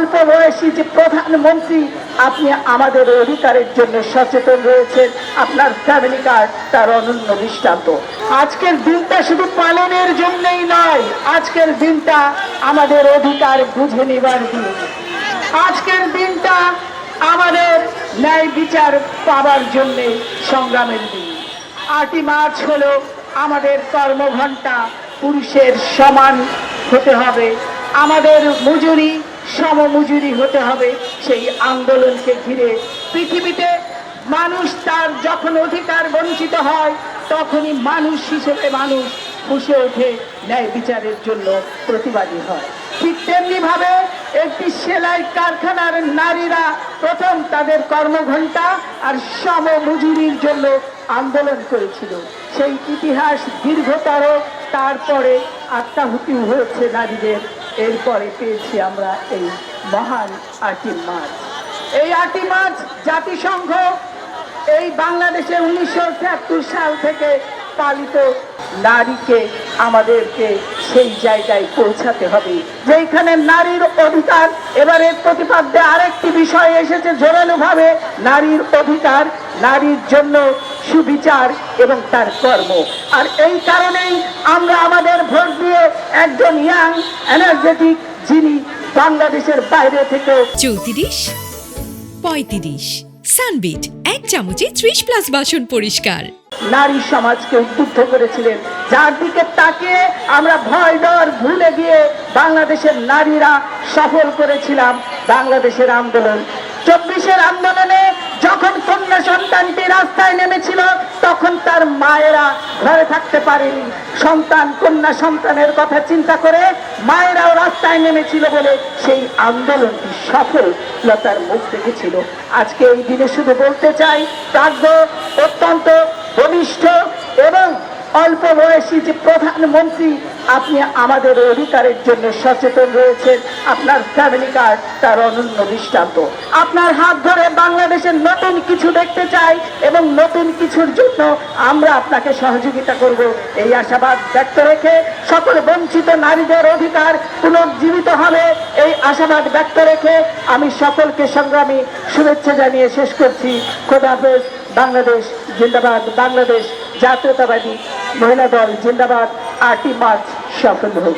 অল্প বয়সী যে প্রধানমন্ত্রী, আপনি আমাদের অধিকারের জন্য সচেতন রয়েছেন, আপনার ফ্যামিলি কার্ড তার অনন্য দৃষ্টান্ত। আজকের দিনটা শুধু পালনের জন্যই নয়, আজকের দিনটা আমাদের অধিকার বুঝে নেবার দিন। আজকের দিনটা আমাদের ন্যায় বিচার পাওয়ার জন্য সংগ্রামের দিন। 8ই মার্চ হলো আমাদের কর্মঘণ্টা পুরুষের সমান হতে হবে, আমাদের মজুরি সমমজুরি হতে হবে। সেই আন্দোলনকে ঘিরে পৃথিবীতে মানুষ তার যখন অধিকার বঞ্চিত হয়, তখনই মানুষ হিসেবে মানুষ ফুঁসে ওঠে, ন্যায় বিচারের জন্য প্রতিবাদী হয়। ঠিক তেমনি ভাবে একটি সেলাই কারখানার নারীরা প্রথম তাদের কর্মঘণ্টা আর সমমজুরির জন্য আন্দোলন করেছিল। সেই ইতিহাস দীর্ঘতর, তারপরে আত্মাহুতি হয়েছে নারীদের। এরপরে পেয়েছি আমরা এই মহান 8ই মার্চ। এই 8ই মার্চ জাতিসংঘ এই বাংলাদেশে 1973 সাল থেকে পালিত নারীকে আমাদেরকে সেই জায়গায় পৌঁছাতে হবে যেখানে নারীর অধিকার। এবারের প্রতিপাদ্যে আরেকটি বিষয় এসেছে জোরালোভাবে, নারীর অধিকার, নারীর জন্য সুবিচার এবং তার কর্ম। আর এই কারণেই আমরা আমাদের ভোট দিয়ে একজন ইয়াং এনার্জেটিক, যিনি বাংলাদেশের বাইরে থেকে 34, 35 সানবিট 1 চামচে 30+ বাসন পরিষ্কার নারী সমাজকে উদ্বুদ্ধ করেছিলেন, যার দিকে তাকিয়ে আমরা ভয় ডর ভুলে গিয়ে বাংলাদেশের নারীরা সফল করেছিলাম বাংলাদেশের আন্দোলন। 24-এর আন্দোলনে যখন কন্যা সন্তানটি রাস্তায় নেমেছিল, তখন তার মায়েরা ঘরে থাকতে পারেনি। সন্তান, কন্যা সন্তানের কথা চিন্তা করে মায়েরাও রাস্তায় নেমেছিল বলে সেই আন্দোলনটি সফলতার মুখ দেখেছিল। আজকে এই দিনে শুধু বলতে চাই, প্রাজ্ঞ, অত্যন্ত বলিষ্ঠ এবং অল্প বয়সী যে প্রধানমন্ত্রী, আপনি আমাদের অধিকারের জন্য সচেতন রয়েছেন, আপনার ফ্যামিলি কার্ড তার অনন্য দৃষ্টান্ত। আপনার হাত ধরে বাংলাদেশের নতুন কিছু দেখতে চাই এবং নতুন কিছুর জন্য আমরা আপনাকে সহযোগিতা করব, এই আশাবাদ ব্যক্ত রেখে সকল বঞ্চিত নারীদের অধিকার পুনর্জীবিত হবে, এই আশাবাদ ব্যক্ত রেখে আমি সকলকে সংগ্রামী শুভেচ্ছা জানিয়ে শেষ করছি। খোদা হাফেজ। বাংলাদেশ জিন্দাবাদ, বাংলাদেশ জাতীয়তাবাদী মহিলা দল জিন্দাবাদ। 8ই মার্চ সফল হোক।